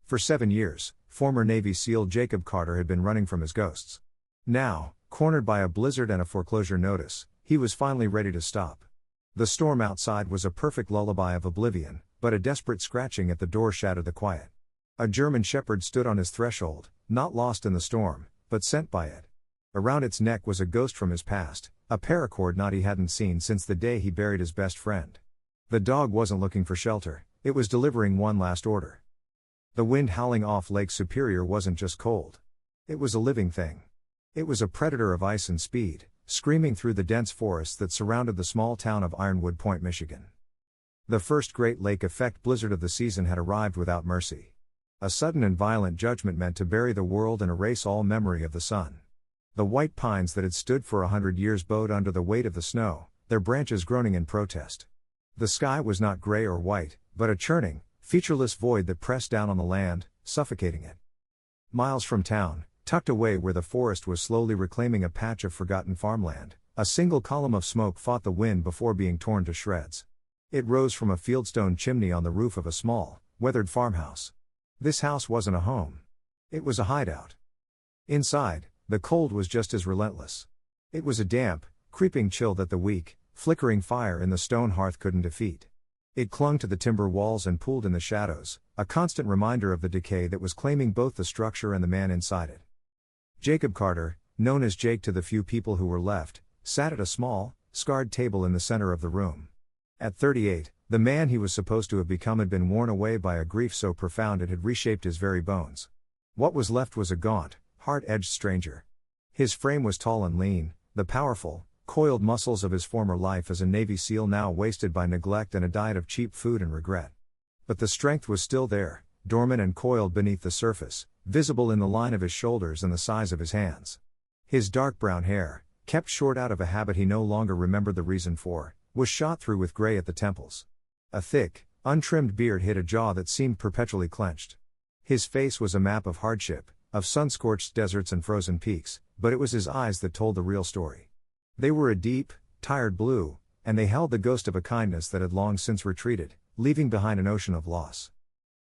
For 7 years, former Navy SEAL Jacob Carter had been running from his ghosts. Now, cornered by a blizzard and a foreclosure notice, he was finally ready to stop. The storm outside was a perfect lullaby of oblivion, but a desperate scratching at the door shattered the quiet. A German shepherd stood on his threshold, not lost in the storm, but sent by it. Around its neck was a ghost from his past, a paracord knot he hadn't seen since the day he buried his best friend. The dog wasn't looking for shelter, it was delivering one last order. The wind howling off Lake Superior wasn't just cold. It was a living thing. It was a predator of ice and speed, screaming through the dense forests that surrounded the small town of Ironwood Point, Michigan. The first Great Lake effect blizzard of the season had arrived without mercy. A sudden and violent judgment meant to bury the world and erase all memory of the sun. The white pines that had stood for 100 years bowed under the weight of the snow, their branches groaning in protest. The sky was not gray or white, but a churning, featureless void that pressed down on the land, suffocating it. Miles from town, tucked away where the forest was slowly reclaiming a patch of forgotten farmland, a single column of smoke fought the wind before being torn to shreds. It rose from a fieldstone chimney on the roof of a small, weathered farmhouse. This house wasn't a home. It was a hideout. Inside, the cold was just as relentless. It was a damp, creeping chill that the weak, flickering fire in the stone hearth couldn't defeat. It clung to the timber walls and pooled in the shadows, a constant reminder of the decay that was claiming both the structure and the man inside it. Jacob Carter, known as Jake to the few people who were left, sat at a small, scarred table in the center of the room. At 38, the man he was supposed to have become had been worn away by a grief so profound it had reshaped his very bones. What was left was a gaunt, hard-edged stranger. His frame was tall and lean, the powerful, coiled muscles of his former life as a Navy SEAL now wasted by neglect and a diet of cheap food and regret. But the strength was still there, dormant and coiled beneath the surface, visible in the line of his shoulders and the size of his hands. His dark brown hair, kept short out of a habit he no longer remembered the reason for, was shot through with gray at the temples. A thick, untrimmed beard hid a jaw that seemed perpetually clenched. His face was a map of hardship, of sun-scorched deserts and frozen peaks, but it was his eyes that told the real story. They were a deep, tired blue, and they held the ghost of a kindness that had long since retreated, leaving behind an ocean of loss.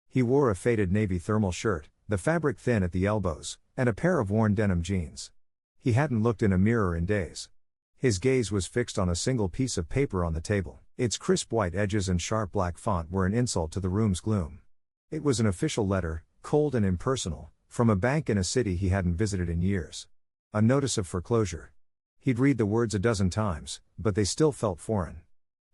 He wore a faded navy thermal shirt, the fabric thin at the elbows, and a pair of worn denim jeans. He hadn't looked in a mirror in days. His gaze was fixed on a single piece of paper on the table. Its crisp white edges and sharp black font were an insult to the room's gloom. It was an official letter, cold and impersonal, from a bank in a city he hadn't visited in years. A notice of foreclosure. He'd read the words a dozen times, but they still felt foreign.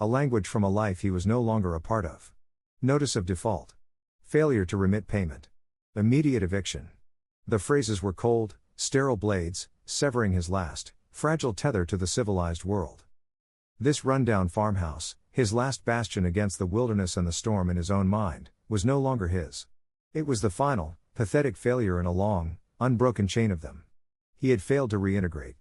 A language from a life he was no longer a part of. Notice of default. Failure to remit payment. Immediate eviction. The phrases were cold, sterile blades, severing his last, fragile tether to the civilized world. This rundown farmhouse, his last bastion against the wilderness and the storm in his own mind, was no longer his. It was the final, pathetic failure in a long, unbroken chain of them. He had failed to reintegrate.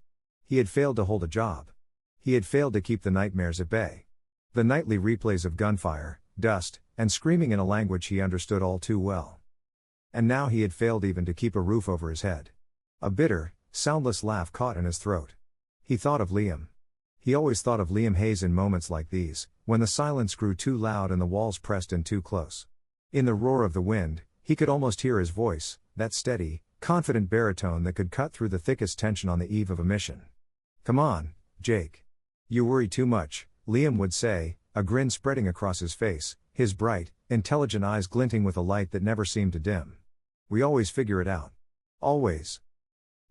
He had failed to hold a job. He had failed to keep the nightmares at bay. The nightly replays of gunfire, dust, and screaming in a language he understood all too well. And now he had failed even to keep a roof over his head. A bitter, soundless laugh caught in his throat. He thought of Liam. He always thought of Liam Hayes in moments like these, when the silence grew too loud and the walls pressed in too close. In the roar of the wind, he could almost hear his voice, that steady, confident baritone that could cut through the thickest tension on the eve of a mission. "Come on, Jake. You worry too much," Liam would say, a grin spreading across his face, his bright, intelligent eyes glinting with a light that never seemed to dim. "We always figure it out. Always."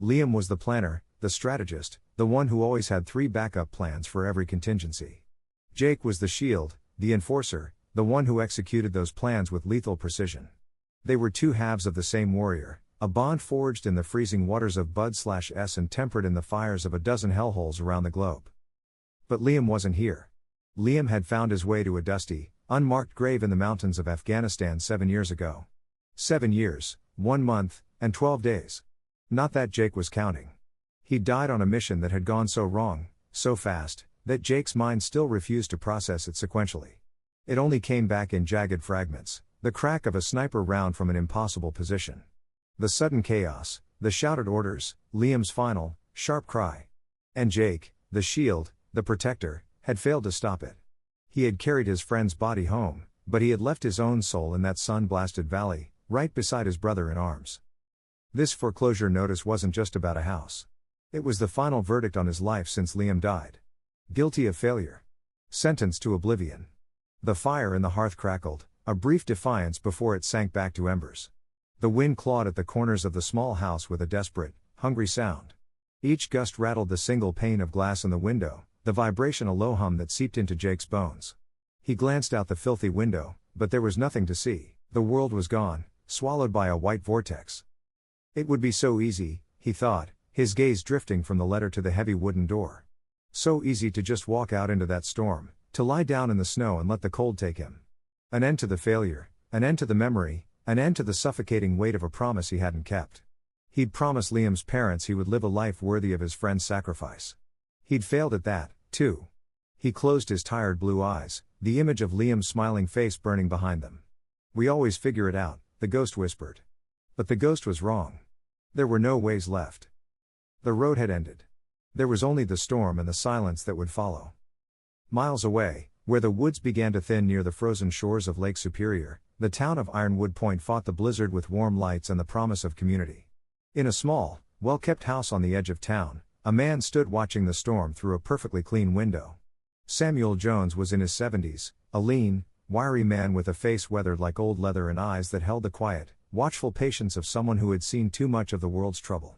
Liam was the planner, the strategist, the one who always had 3 backup plans for every contingency. Jake was the shield, the enforcer, the one who executed those plans with lethal precision. They were 2 halves of the same warrior, a bond forged in the freezing waters of Bud/S and tempered in the fires of a dozen hellholes around the globe. But Liam wasn't here. Liam had found his way to a dusty, unmarked grave in the mountains of Afghanistan 7 years ago. 7 years, 1 month, and 12 days. Not that Jake was counting. He died on a mission that had gone so wrong, so fast, that Jake's mind still refused to process it sequentially. It only came back in jagged fragments, the crack of a sniper round from an impossible position. The sudden chaos, the shouted orders, Liam's final, sharp cry. And Jake, the shield, the protector, had failed to stop it. He had carried his friend's body home, but he had left his own soul in that sun-blasted valley, right beside his brother in arms. This foreclosure notice wasn't just about a house. It was the final verdict on his life since Liam died. Guilty of failure. Sentenced to oblivion. The fire in the hearth crackled, a brief defiance before it sank back to embers. The wind clawed at the corners of the small house with a desperate, hungry sound. Each gust rattled the single pane of glass in the window, the vibration a low hum that seeped into Jake's bones. He glanced out the filthy window, but there was nothing to see. The world was gone, swallowed by a white vortex. It would be so easy, he thought, his gaze drifting from the letter to the heavy wooden door. So easy to just walk out into that storm, to lie down in the snow and let the cold take him. An end to the failure, an end to the memory, an end to the suffocating weight of a promise he hadn't kept. He'd promised Liam's parents he would live a life worthy of his friend's sacrifice. He'd failed at that, too. He closed his tired blue eyes, the image of Liam's smiling face burning behind them. "We always figure it out," the ghost whispered. But the ghost was wrong. There were no ways left. The road had ended. There was only the storm and the silence that would follow. Miles away, where the woods began to thin near the frozen shores of Lake Superior, the town of Ironwood Point fought the blizzard with warm lights and the promise of community. In a small, well-kept house on the edge of town, a man stood watching the storm through a perfectly clean window. Samuel Jones was in his 70s, a lean, wiry man with a face weathered like old leather and eyes that held the quiet, watchful patience of someone who had seen too much of the world's trouble.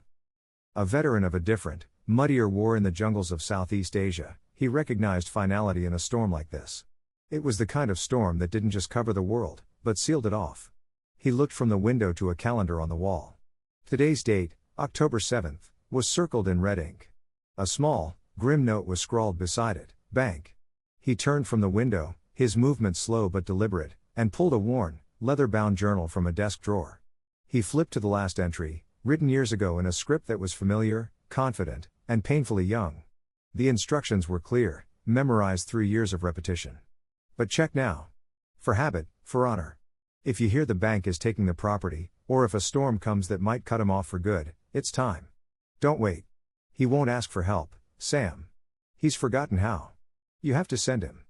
A veteran of a different, muddier war in the jungles of Southeast Asia, he recognized finality in a storm like this. It was the kind of storm that didn't just cover the world, but sealed it off. He looked from the window to a calendar on the wall. Today's date, October 7th, was circled in red ink. A small, grim note was scrawled beside it, "Bank." He turned from the window, his movements slow but deliberate, and pulled a worn, leather-bound journal from a desk drawer. He flipped to the last entry, written years ago in a script that was familiar, confident, and painfully young. The instructions were clear, memorized through years of repetition. But check now. For habit, for honor. If you hear the bank is taking the property, or if a storm comes that might cut him off for good, it's time. Don't wait. He won't ask for help, Sam. He's forgotten how. You have to send him.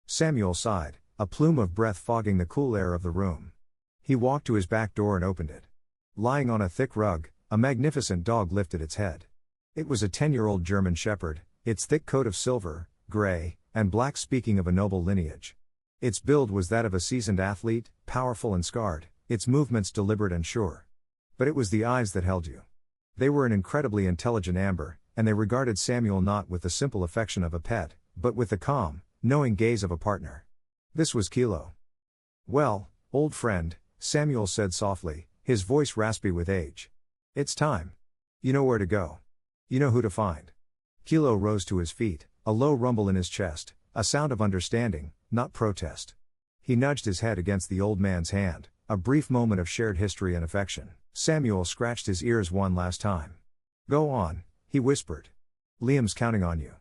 Samuel sighed, a plume of breath fogging the cool air of the room. He walked to his back door and opened it. Lying on a thick rug, a magnificent dog lifted its head. It was a 10-year-old German shepherd, its thick coat of silver, gray, and black speaking of a noble lineage. Its build was that of a seasoned athlete, powerful and scarred, its movements deliberate and sure. But it was the eyes that held you. They were an incredibly intelligent amber, and they regarded Samuel not with the simple affection of a pet, but with the calm, knowing gaze of a partner. This was Kilo. "Well, old friend," Samuel said softly, his voice raspy with age. "It's time. You know where to go. You know who to find." Kilo rose to his feet, a low rumble in his chest, a sound of understanding, not protest. He nudged his head against the old man's hand, a brief moment of shared history and affection. Samuel scratched his ears one last time. "Go on," he whispered. "Liam's counting on you."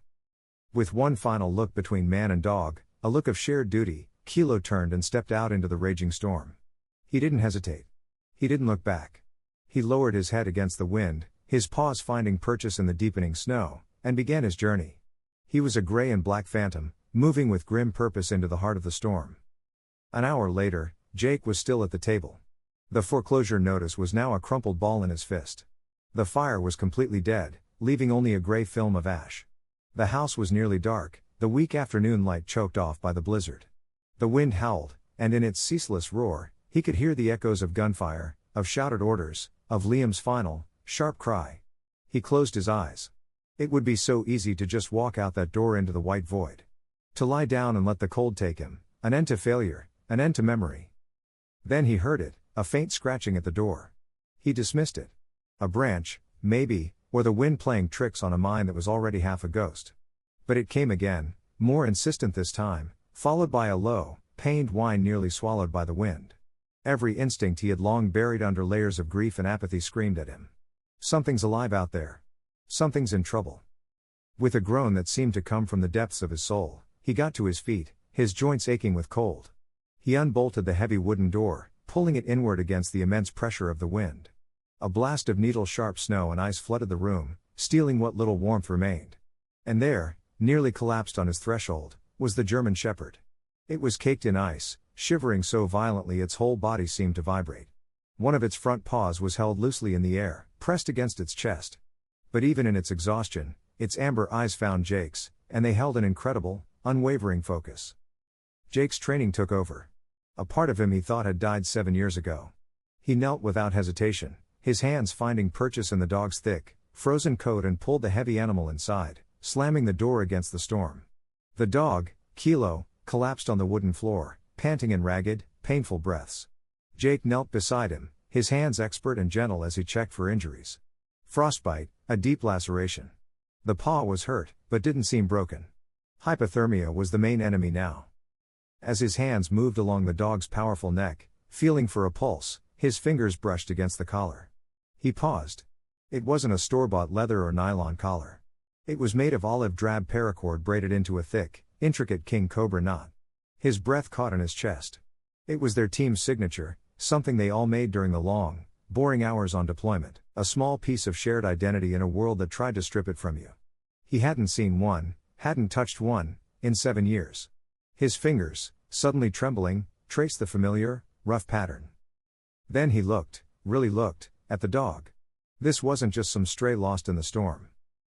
With one final look between man and dog, a look of shared duty, Kilo turned and stepped out into the raging storm. He didn't hesitate. He didn't look back. He lowered his head against the wind, his paws finding purchase in the deepening snow, and began his journey. He was a gray and black phantom, moving with grim purpose into the heart of the storm. An hour later, Jake was still at the table. The foreclosure notice was now a crumpled ball in his fist. The fire was completely dead, leaving only a gray film of ash. The house was nearly dark, the weak afternoon light choked off by the blizzard. The wind howled, and in its ceaseless roar, he could hear the echoes of gunfire, of shouted orders, of Liam's final, sharp cry. He closed his eyes. It would be so easy to just walk out that door into the white void. To lie down and let the cold take him, an end to failure, an end to memory. Then he heard it, a faint scratching at the door. He dismissed it. A branch, maybe, or the wind playing tricks on a mind that was already half a ghost. But it came again, more insistent this time, followed by a low, pained whine nearly swallowed by the wind. Every instinct he had long buried under layers of grief and apathy screamed at him. Something's alive out there. Something's in trouble. With a groan that seemed to come from the depths of his soul, he got to his feet, his joints aching with cold. He unbolted the heavy wooden door, pulling it inward against the immense pressure of the wind. A blast of needle-sharp snow and ice flooded the room, stealing what little warmth remained. And there, nearly collapsed on his threshold, was the German shepherd. It was caked in ice, shivering so violently its whole body seemed to vibrate. One of its front paws was held loosely in the air, pressed against its chest. But even in its exhaustion, its amber eyes found Jake's, and they held an incredible, unwavering focus. Jake's training took over. A part of him he thought had died 7 years ago. He knelt without hesitation, his hands finding purchase in the dog's thick, frozen coat and pulled the heavy animal inside, slamming the door against the storm. The dog, Kilo, collapsed on the wooden floor, panting in ragged, painful breaths. Jake knelt beside him, his hands expert and gentle as he checked for injuries. Frostbite, a deep laceration. The paw was hurt, but didn't seem broken. Hypothermia was the main enemy now. As his hands moved along the dog's powerful neck, feeling for a pulse, his fingers brushed against the collar. He paused. It wasn't a store-bought leather or nylon collar. It was made of olive drab paracord braided into a thick, intricate king cobra knot. His breath caught in his chest. It was their team's signature, something they all made during the long, boring hours on deployment, a small piece of shared identity in a world that tried to strip it from you. He hadn't seen one, hadn't touched one, in 7 years. His fingers, suddenly trembling, traced the familiar, rough pattern. Then he looked, really looked, at the dog. This wasn't just some stray lost in the storm.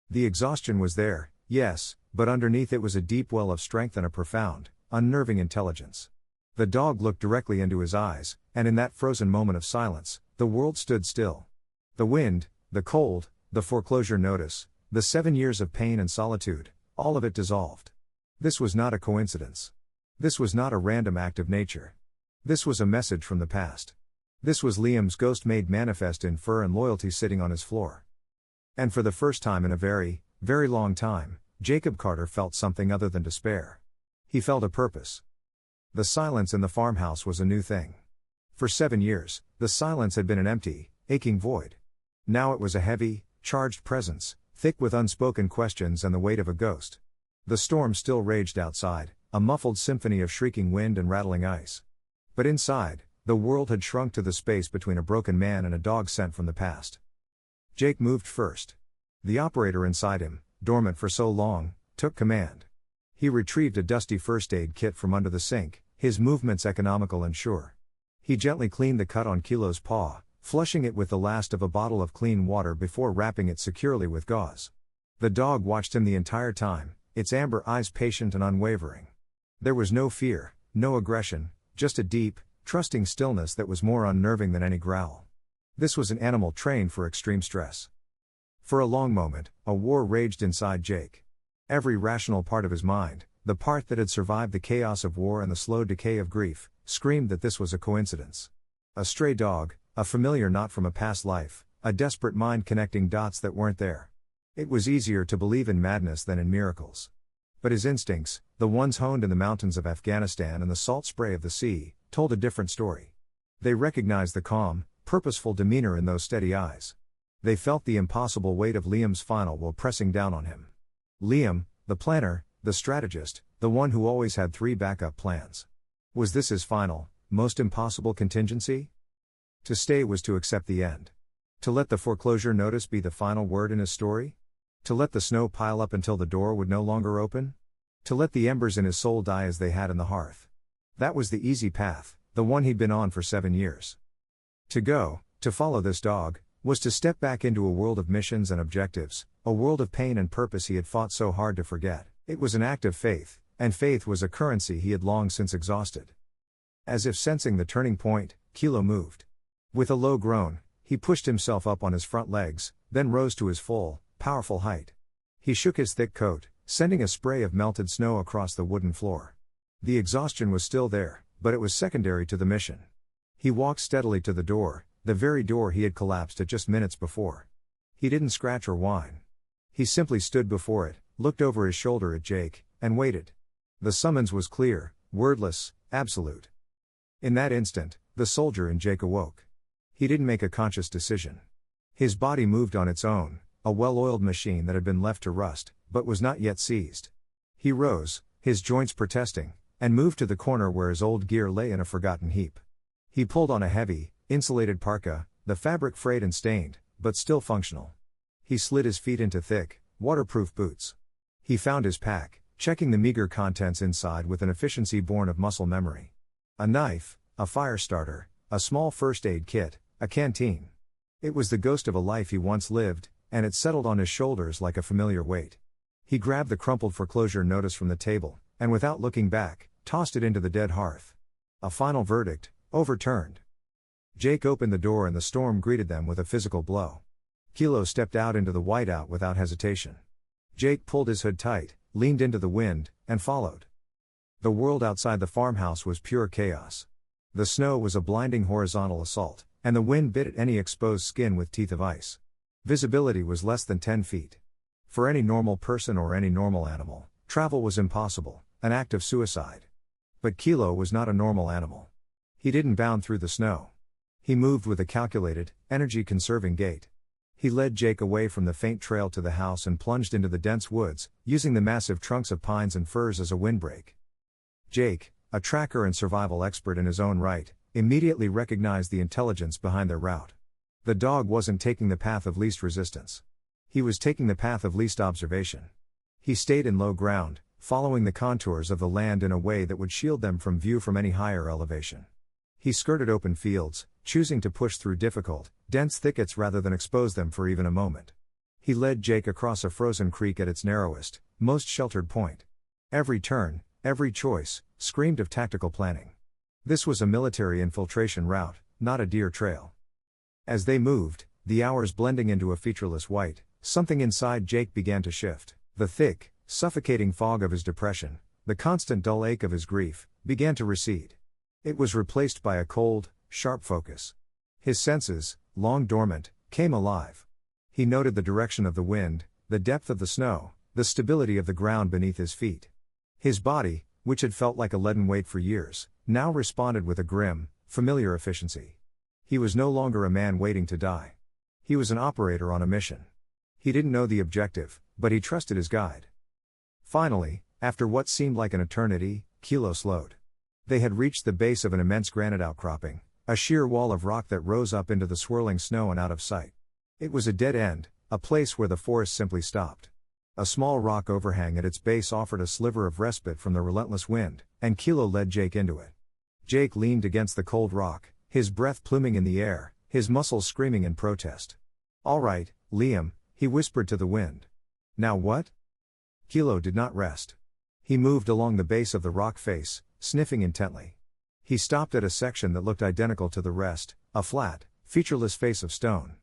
The exhaustion was there, yes, but underneath it was a deep well of strength and a profound, unnerving intelligence. The dog looked directly into his eyes, and in that frozen moment of silence, the world stood still. The wind, the cold, the foreclosure notice, the 7 years of pain and solitude, all of it dissolved. This was not a coincidence. This was not a random act of nature. This was a message from the past. This was Liam's ghost made manifest in fur and loyalty sitting on his floor. And for the first time in a very, very long time, Jacob Carter felt something other than despair. He felt a purpose. The silence in the farmhouse was a new thing. For 7 years, the silence had been an empty, aching void. Now it was a heavy, charged presence, thick with unspoken questions and the weight of a ghost. The storm still raged outside, a muffled symphony of shrieking wind and rattling ice. But inside, the world had shrunk to the space between a broken man and a dog sent from the past. Jake moved first. The operator inside him, dormant for so long, took command. He retrieved a dusty first aid kit from under the sink, his movements economical and sure. He gently cleaned the cut on Kilo's paw, flushing it with the last of a bottle of clean water before wrapping it securely with gauze. The dog watched him the entire time, its amber eyes patient and unwavering. There was no fear, no aggression, just a deep, trusting stillness that was more unnerving than any growl. This was an animal trained for extreme stress. For a long moment, a war raged inside Jake. Every rational part of his mind, the part that had survived the chaos of war and the slow decay of grief, screamed that this was a coincidence. A stray dog, a familiar knot from a past life, a desperate mind connecting dots that weren't there. It was easier to believe in madness than in miracles. But his instincts, the ones honed in the mountains of Afghanistan and the salt spray of the sea, told a different story. They recognized the calm, purposeful demeanor in those steady eyes. They felt the impossible weight of Liam's final will pressing down on him. Liam, the planner, the strategist, the one who always had 3 backup plans. Was this his final, most impossible contingency? To stay was to accept the end. To let the foreclosure notice be the final word in his story? To let the snow pile up until the door would no longer open? To let the embers in his soul die as they had in the hearth? That was the easy path, the one he'd been on for 7 years. To go, to follow this dog, was to step back into a world of missions and objectives, a world of pain and purpose he had fought so hard to forget. It was an act of faith, and faith was a currency he had long since exhausted. As if sensing the turning point, Kilo moved. With a low groan, he pushed himself up on his front legs, then rose to his full, powerful height. He shook his thick coat, sending a spray of melted snow across the wooden floor. The exhaustion was still there, but it was secondary to the mission. He walked steadily to the door, the very door he had collapsed at just minutes before. He didn't scratch or whine. He simply stood before it, looked over his shoulder at Jake, and waited. The summons was clear, wordless, absolute. In that instant, the soldier in Jake awoke. He didn't make a conscious decision. His body moved on its own, a well-oiled machine that had been left to rust, but was not yet seized. He rose, his joints protesting, and moved to the corner where his old gear lay in a forgotten heap. He pulled on a heavy, insulated parka, the fabric frayed and stained, but still functional. He slid his feet into thick, waterproof boots. He found his pack, checking the meager contents inside with an efficiency born of muscle memory. A knife, a fire starter, a small first aid kit, a canteen. It was the ghost of a life he once lived, and it settled on his shoulders like a familiar weight. He grabbed the crumpled foreclosure notice from the table, and without looking back, tossed it into the dead hearth. A final verdict, overturned. Jake opened the door and the storm greeted them with a physical blow. Kilo stepped out into the whiteout without hesitation. Jake pulled his hood tight, leaned into the wind, and followed. The world outside the farmhouse was pure chaos. The snow was a blinding horizontal assault, and the wind bit at any exposed skin with teeth of ice. Visibility was less than 10 feet. For any normal person or any normal animal, travel was impossible, an act of suicide. But Kilo was not a normal animal. He didn't bound through the snow. He moved with a calculated, energy-conserving gait. He led Jake away from the faint trail to the house and plunged into the dense woods, using the massive trunks of pines and firs as a windbreak. Jake, a tracker and survival expert in his own right, immediately recognized the intelligence behind their route. The dog wasn't taking the path of least resistance. He was taking the path of least observation. He stayed in low ground, following the contours of the land in a way that would shield them from view from any higher elevation. He skirted open fields, choosing to push through difficult, dense thickets rather than expose them for even a moment. He led Jake across a frozen creek at its narrowest, most sheltered point. Every turn, every choice, screamed of tactical planning. This was a military infiltration route, not a deer trail. As they moved, the hours blending into a featureless white, something inside Jake began to shift. The thick, suffocating fog of his depression, the constant dull ache of his grief, began to recede. It was replaced by a cold, sharp focus. His senses, long dormant, came alive. He noted the direction of the wind, the depth of the snow, the stability of the ground beneath his feet. His body, which had felt like a leaden weight for years, now responded with a grim, familiar efficiency. He was no longer a man waiting to die. He was an operator on a mission. He didn't know the objective, but he trusted his guide. Finally, after what seemed like an eternity, Kilo slowed. They had reached the base of an immense granite outcropping, a sheer wall of rock that rose up into the swirling snow and out of sight. It was a dead end, a place where the forest simply stopped. A small rock overhang at its base offered a sliver of respite from the relentless wind, and Kilo led Jake into it. Jake leaned against the cold rock, his breath pluming in the air, his muscles screaming in protest. "All right, Liam," he whispered to the wind. "Now what?" Kilo did not rest. He moved along the base of the rock face, sniffing intently. He stopped at a section that looked identical to the rest, a flat, featureless face of stone.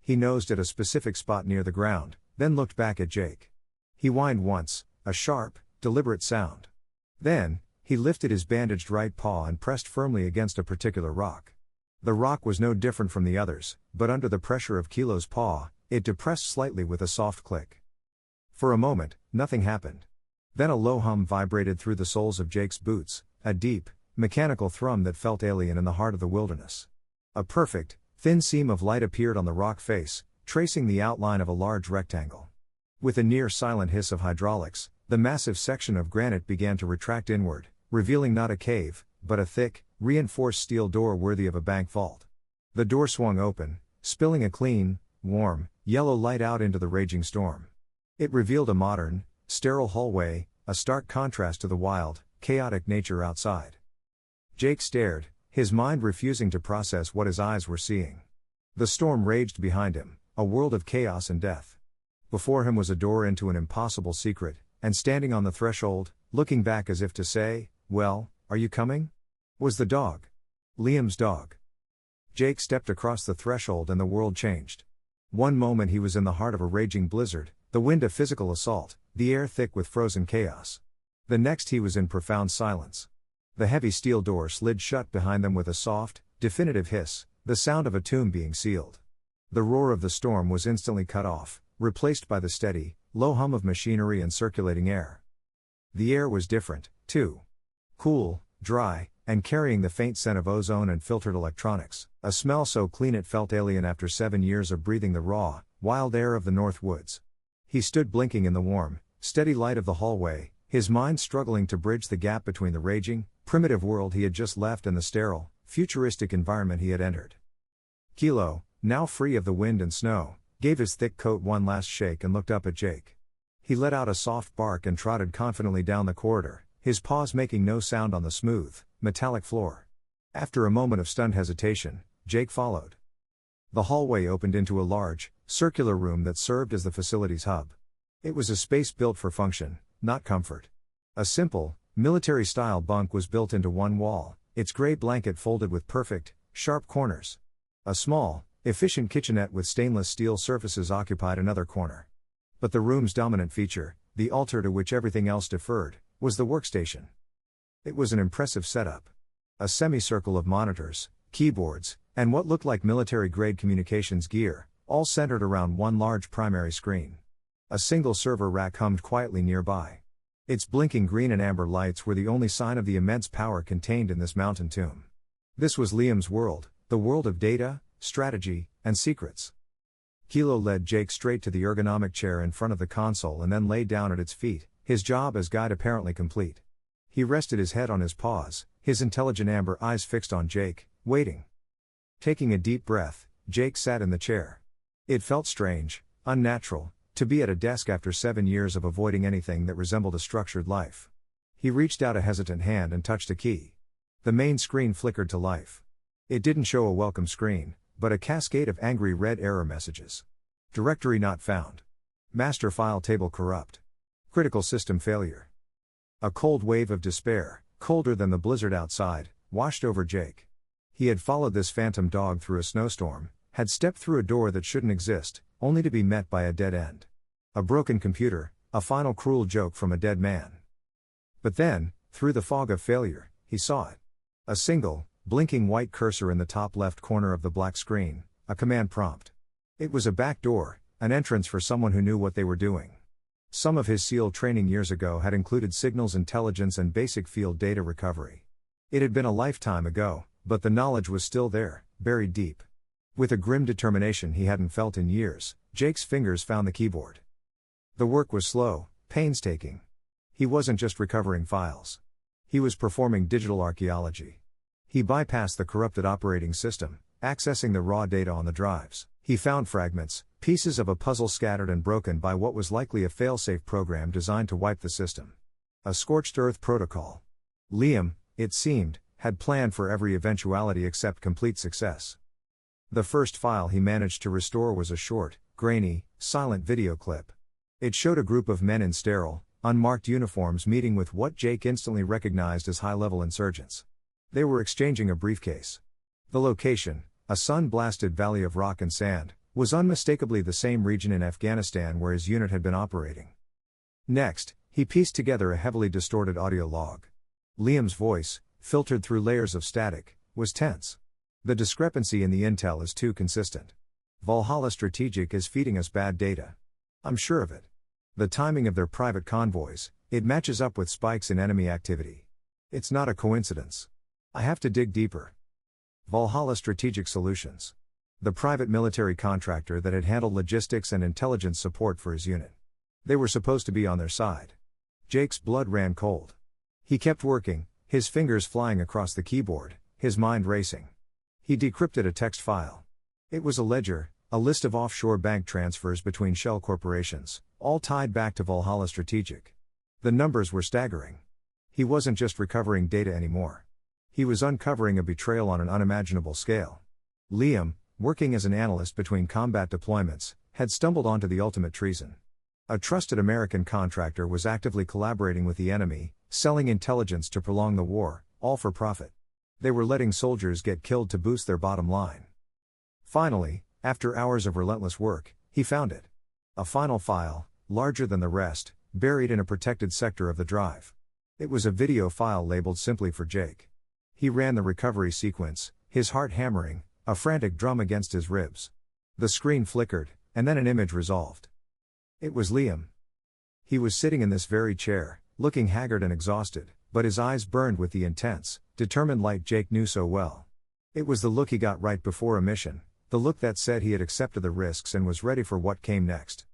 He nosed at a specific spot near the ground, then looked back at Jake. He whined once, a sharp, deliberate sound. Then, he lifted his bandaged right paw and pressed firmly against a particular rock. The rock was no different from the others, but under the pressure of Kilo's paw, it depressed slightly with a soft click. For a moment, nothing happened. Then a low hum vibrated through the soles of Jake's boots, a deep, mechanical thrum that felt alien in the heart of the wilderness. A perfect, thin seam of light appeared on the rock face, tracing the outline of a large rectangle. With a near-silent hiss of hydraulics, the massive section of granite began to retract inward, revealing not a cave, but a thick, reinforced steel door worthy of a bank vault. The door swung open, spilling a clean, warm, yellow light out into the raging storm. It revealed a modern, sterile hallway, a stark contrast to the wild, chaotic nature outside. Jake stared, his mind refusing to process what his eyes were seeing. The storm raged behind him, a world of chaos and death. Before him was a door into an impossible secret, and standing on the threshold, looking back as if to say, "Well, are you coming?" was the dog. Liam's dog. Jake stepped across the threshold and the world changed. One moment he was in the heart of a raging blizzard, the wind a physical assault, the air thick with frozen chaos. The next he was in profound silence. The heavy steel door slid shut behind them with a soft, definitive hiss, the sound of a tomb being sealed. The roar of the storm was instantly cut off, replaced by the steady, low hum of machinery and circulating air. The air was different, too. Cool, dry, and carrying the faint scent of ozone and filtered electronics, a smell so clean it felt alien after 7 years of breathing the raw, wild air of the North Woods. He stood blinking in the warm, steady light of the hallway, his mind struggling to bridge the gap between the raging, primitive world he had just left and the sterile, futuristic environment he had entered. Kilo, now free of the wind and snow, gave his thick coat one last shake and looked up at Jake. He let out a soft bark and trotted confidently down the corridor, his paws making no sound on the smooth, metallic floor. After a moment of stunned hesitation, Jake followed. The hallway opened into a large, circular room that served as the facility's hub. It was a space built for function, not comfort. A simple, military-style bunk was built into one wall, its gray blanket folded with perfect, sharp corners. A small, efficient kitchenette with stainless steel surfaces occupied another corner. But the room's dominant feature, the altar to which everything else deferred, was the workstation. It was an impressive setup. A semicircle of monitors, keyboards, and what looked like military-grade communications gear, all centered around one large primary screen. A single server rack hummed quietly nearby. Its blinking green and amber lights were the only sign of the immense power contained in this mountain tomb. This was Liam's world, the world of data, strategy, and secrets. Kilo led Jake straight to the ergonomic chair in front of the console and then lay down at its feet, his job as guide apparently complete. He rested his head on his paws, his intelligent amber eyes fixed on Jake, waiting. Taking a deep breath, Jake sat in the chair. It felt strange, unnatural, to be at a desk after 7 years of avoiding anything that resembled a structured life. He reached out a hesitant hand and touched a key. The main screen flickered to life. It didn't show a welcome screen, but a cascade of angry red error messages. Directory not found. Master file table corrupt. Critical system failure. A cold wave of despair, colder than the blizzard outside, washed over Jake. He had followed this phantom dog through a snowstorm, had stepped through a door that shouldn't exist, only to be met by a dead end. A broken computer, a final cruel joke from a dead man. But then, through the fog of failure, he saw it. A single, blinking white cursor in the top left corner of the black screen, a command prompt. It was a back door, an entrance for someone who knew what they were doing. Some of his SEAL training years ago had included signals intelligence and basic field data recovery. It had been a lifetime ago, but the knowledge was still there, buried deep. With a grim determination he hadn't felt in years, Jake's fingers found the keyboard. The work was slow, painstaking. He wasn't just recovering files. He was performing digital archaeology. He bypassed the corrupted operating system, accessing the raw data on the drives. He found fragments, pieces of a puzzle scattered and broken by what was likely a failsafe program designed to wipe the system. A scorched earth protocol. Liam, it seemed, had planned for every eventuality except complete success. The first file he managed to restore was a short, grainy, silent video clip. It showed a group of men in sterile, unmarked uniforms meeting with what Jake instantly recognized as high-level insurgents. They were exchanging a briefcase. The location, a sun-blasted valley of rock and sand, was unmistakably the same region in Afghanistan where his unit had been operating. Next, he pieced together a heavily distorted audio log. Liam's voice, filtered through layers of static, was tense. The discrepancy in the intel is too consistent. Valhalla Strategic is feeding us bad data. I'm sure of it. The timing of their private convoys, it matches up with spikes in enemy activity. It's not a coincidence. I have to dig deeper. Valhalla Strategic Solutions. The private military contractor that had handled logistics and intelligence support for his unit. They were supposed to be on their side. Jake's blood ran cold. He kept working, his fingers flying across the keyboard, his mind racing. He decrypted a text file. It was a ledger, a list of offshore bank transfers between shell corporations, all tied back to Valhalla Strategic. The numbers were staggering. He wasn't just recovering data anymore. He was uncovering a betrayal on an unimaginable scale. Liam, working as an analyst between combat deployments, had stumbled onto the ultimate treason. A trusted American contractor was actively collaborating with the enemy, selling intelligence to prolong the war, all for profit. They were letting soldiers get killed to boost their bottom line. Finally, after hours of relentless work, he found it. A final file, larger than the rest, buried in a protected sector of the drive. It was a video file labeled simply for Jake. He ran the recovery sequence, his heart hammering, a frantic drum against his ribs. The screen flickered, and then an image resolved. It was Liam. He was sitting in this very chair, looking haggard and exhausted, but his eyes burned with the intense, determined light Jake knew so well. It was the look he got right before a mission, the look that said he had accepted the risks and was ready for what came next.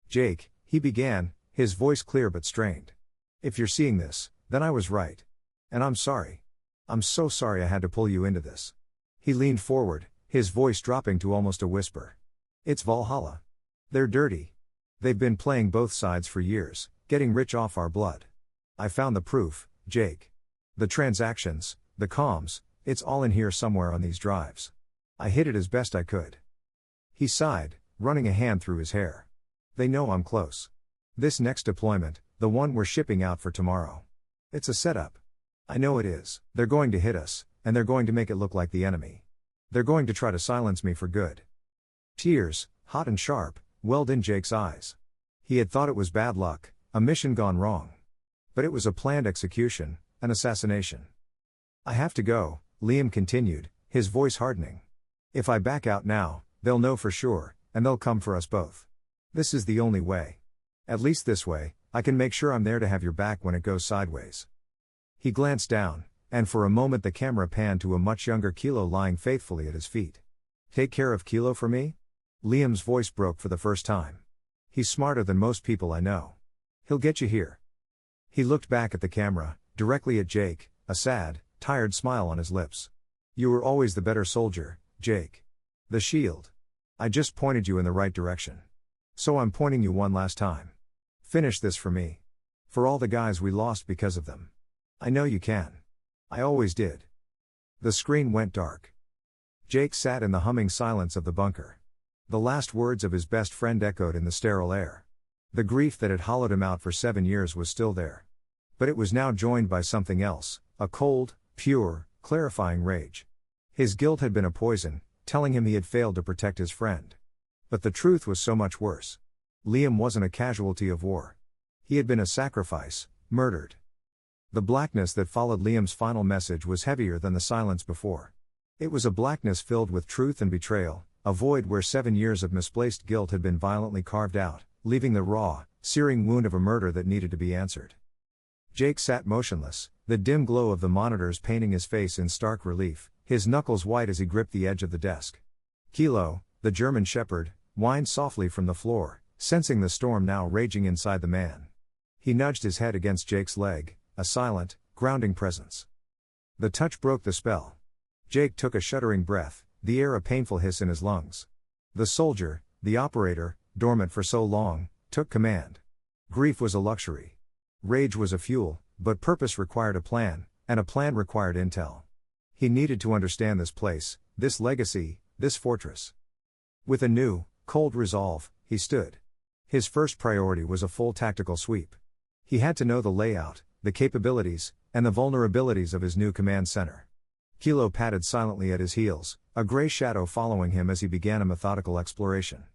Jake, he began, his voice clear but strained. If you're seeing this, then I was right. And I'm sorry. I'm so sorry I had to pull you into this. He leaned forward, his voice dropping to almost a whisper. It's Valhalla. They're dirty. They've been playing both sides for years, getting rich off our blood. I found the proof, Jake. The transactions, the comms, it's all in here somewhere on these drives. I hid it as best I could. He sighed, running a hand through his hair. They know I'm close. This next deployment, the one we're shipping out for tomorrow. It's a setup. I know it is. They're going to hit us, and they're going to make it look like the enemy. They're going to try to silence me for good. Tears, hot and sharp, welled in Jake's eyes. He had thought it was bad luck, a mission gone wrong. But it was a planned execution, an assassination. I have to go, Liam continued, his voice hardening. If I back out now, they'll know for sure, and they'll come for us both. This is the only way. At least this way, I can make sure I'm there to have your back when it goes sideways. He glanced down, and for a moment the camera panned to a much younger Kilo lying faithfully at his feet. Take care of Kilo for me? Liam's voice broke for the first time. He's smarter than most people I know. He'll get you here. He looked back at the camera, directly at Jake, a sad, tired smile on his lips. You were always the better soldier, Jake. The shield. I just pointed you in the right direction. So I'm pointing you one last time. Finish this for me. For all the guys we lost because of them. I know you can. I always did. The screen went dark. Jake sat in the humming silence of the bunker. The last words of his best friend echoed in the sterile air. The grief that had hollowed him out for 7 years was still there. But it was now joined by something else, a cold, pure, clarifying rage. His guilt had been a poison, telling him he had failed to protect his friend. But the truth was so much worse. Liam wasn't a casualty of war. He had been a sacrifice, murdered. The blackness that followed Liam's final message was heavier than the silence before. It was a blackness filled with truth and betrayal, a void where 7 years of misplaced guilt had been violently carved out, leaving the raw, searing wound of a murder that needed to be answered. Jake sat motionless, the dim glow of the monitors painting his face in stark relief, his knuckles white as he gripped the edge of the desk. Kilo, the German shepherd, whined softly from the floor, sensing the storm now raging inside the man. He nudged his head against Jake's leg, a silent, grounding presence. The touch broke the spell. Jake took a shuddering breath, the air a painful hiss in his lungs. The soldier, the operator, dormant for so long, took command. Grief was a luxury. Rage was a fuel, but purpose required a plan, and a plan required intel. He needed to understand this place, this legacy, this fortress. With a new, cold resolve, he stood. His first priority was a full tactical sweep. He had to know the layout, the capabilities, and the vulnerabilities of his new command center. Kilo padded silently at his heels, a gray shadow following him as he began a methodical exploration.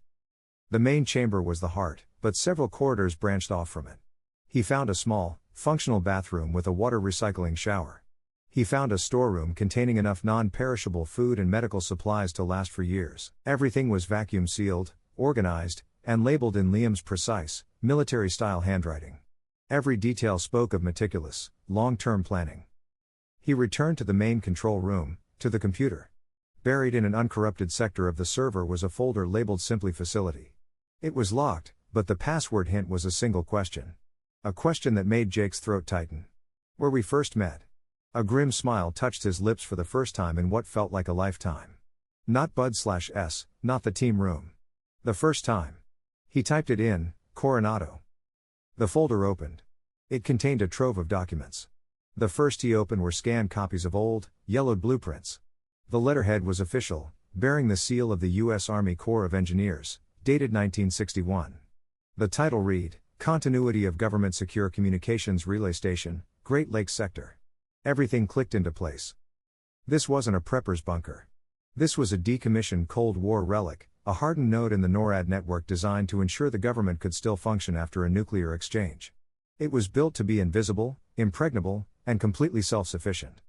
The main chamber was the heart, but several corridors branched off from it. He found a small, functional bathroom with a water recycling shower. He found a storeroom containing enough non-perishable food and medical supplies to last for years. Everything was vacuum sealed, organized, and labeled in Liam's precise, military-style handwriting. Every detail spoke of meticulous, long-term planning. He returned to the main control room, to the computer. Buried in an uncorrupted sector of the server was a folder labeled simply Facility. It was locked, but the password hint was a single question. A question that made Jake's throat tighten. Where we first met. A grim smile touched his lips for the first time in what felt like a lifetime. Not Bud/S, not the team room. The first time. He typed it in, Coronado. The folder opened. It contained a trove of documents. The first he opened were scanned copies of old, yellowed blueprints. The letterhead was official, bearing the seal of the U.S. Army Corps of Engineers, dated 1961. The title read, Continuity of Government Secure Communications Relay Station, Great Lakes Sector. Everything clicked into place. This wasn't a prepper's bunker. This was a decommissioned Cold War relic, a hardened node in the NORAD network designed to ensure the government could still function after a nuclear exchange. It was built to be invisible, impregnable, and completely self-sufficient.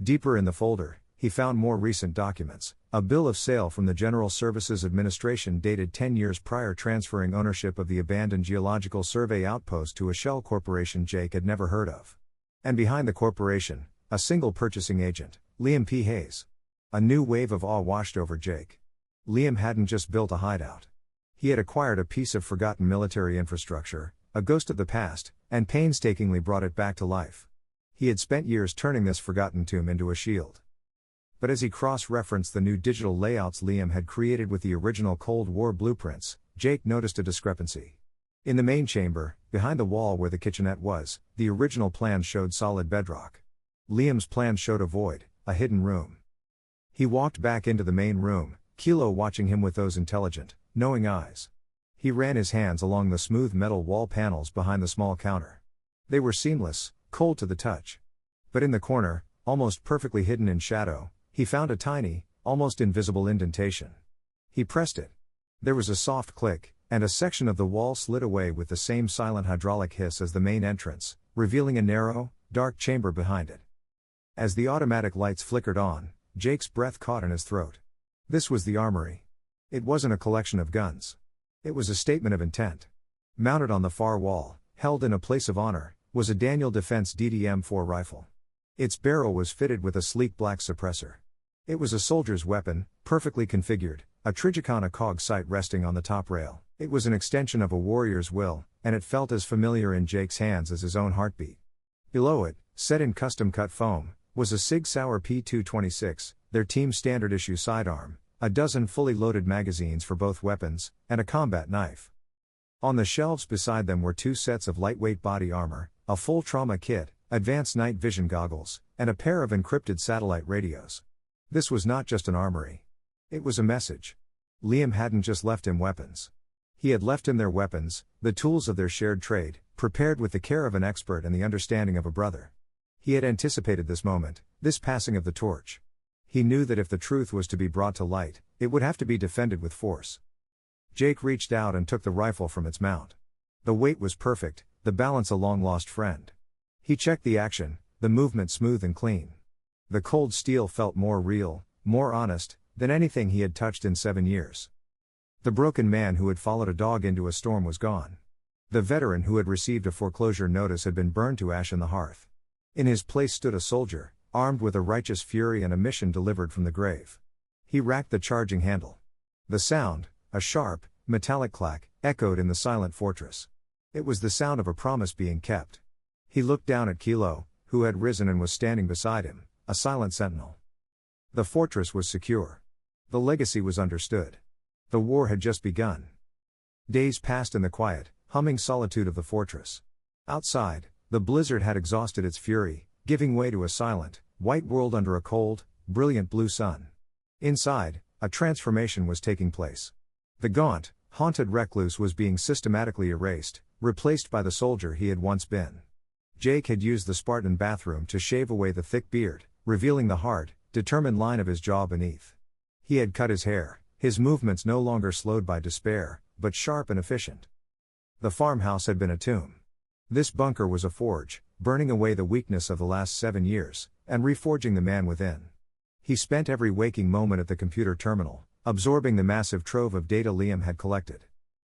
Deeper in the folder, he found more recent documents, a bill of sale from the General Services Administration dated 10 years prior, transferring ownership of the abandoned Geological Survey outpost to a shell corporation Jake had never heard of. And behind the corporation, a single purchasing agent, Liam P. Hayes. A new wave of awe washed over Jake. Liam hadn't just built a hideout. He had acquired a piece of forgotten military infrastructure, a ghost of the past, and painstakingly brought it back to life. He had spent years turning this forgotten tomb into a shield. But as he cross-referenced the new digital layouts Liam had created with the original Cold War blueprints, Jake noticed a discrepancy. In the main chamber, behind the wall where the kitchenette was, the original plans showed solid bedrock. Liam's plans showed a void, a hidden room. He walked back into the main room, Kilo watching him with those intelligent, knowing eyes. He ran his hands along the smooth metal wall panels behind the small counter. They were seamless, cold to the touch. But in the corner, almost perfectly hidden in shadow, he found a tiny, almost invisible indentation. He pressed it. There was a soft click, and a section of the wall slid away with the same silent hydraulic hiss as the main entrance, revealing a narrow, dark chamber behind it. As the automatic lights flickered on, Jake's breath caught in his throat. This was the armory. It wasn't a collection of guns. It was a statement of intent. Mounted on the far wall, held in a place of honor, was a Daniel Defense DDM-4 rifle. Its barrel was fitted with a sleek black suppressor. It was a soldier's weapon, perfectly configured, a Trijicana cog sight resting on the top rail. It was an extension of a warrior's will, and it felt as familiar in Jake's hands as his own heartbeat. Below it, set in custom-cut foam, was a Sig Sauer P226, their team's standard-issue sidearm, a dozen fully loaded magazines for both weapons, and a combat knife. On the shelves beside them were 2 sets of lightweight body armor, a full trauma kit, advanced night vision goggles, and a pair of encrypted satellite radios. This was not just an armory. It was a message. Liam hadn't just left him weapons. He had left him their weapons, the tools of their shared trade, prepared with the care of an expert and the understanding of a brother. He had anticipated this moment, this passing of the torch. He knew that if the truth was to be brought to light, it would have to be defended with force. Jake reached out and took the rifle from its mount. The weight was perfect, the balance a long-lost friend. He checked the action, the movement smooth and clean. The cold steel felt more real, more honest, than anything he had touched in 7 years. The broken man who had followed a dog into a storm was gone. The veteran who had received a foreclosure notice had been burned to ash in the hearth. In his place stood a soldier, armed with a righteous fury and a mission delivered from the grave. He racked the charging handle. The sound, a sharp, metallic clack, echoed in the silent fortress. It was the sound of a promise being kept. He looked down at Kilo, who had risen and was standing beside him, a silent sentinel. The fortress was secure. The legacy was understood. The war had just begun. Days passed in the quiet, humming solitude of the fortress. Outside, the blizzard had exhausted its fury, giving way to a silent, white world under a cold, brilliant blue sun. Inside, a transformation was taking place. The gaunt, haunted recluse was being systematically erased, replaced by the soldier he had once been. Jake had used the Spartan bathroom to shave away the thick beard, revealing the hard, determined line of his jaw beneath. He had cut his hair, his movements no longer slowed by despair, but sharp and efficient. The farmhouse had been a tomb. This bunker was a forge, burning away the weakness of the last 7 years, and reforging the man within. He spent every waking moment at the computer terminal, absorbing the massive trove of data Liam had collected.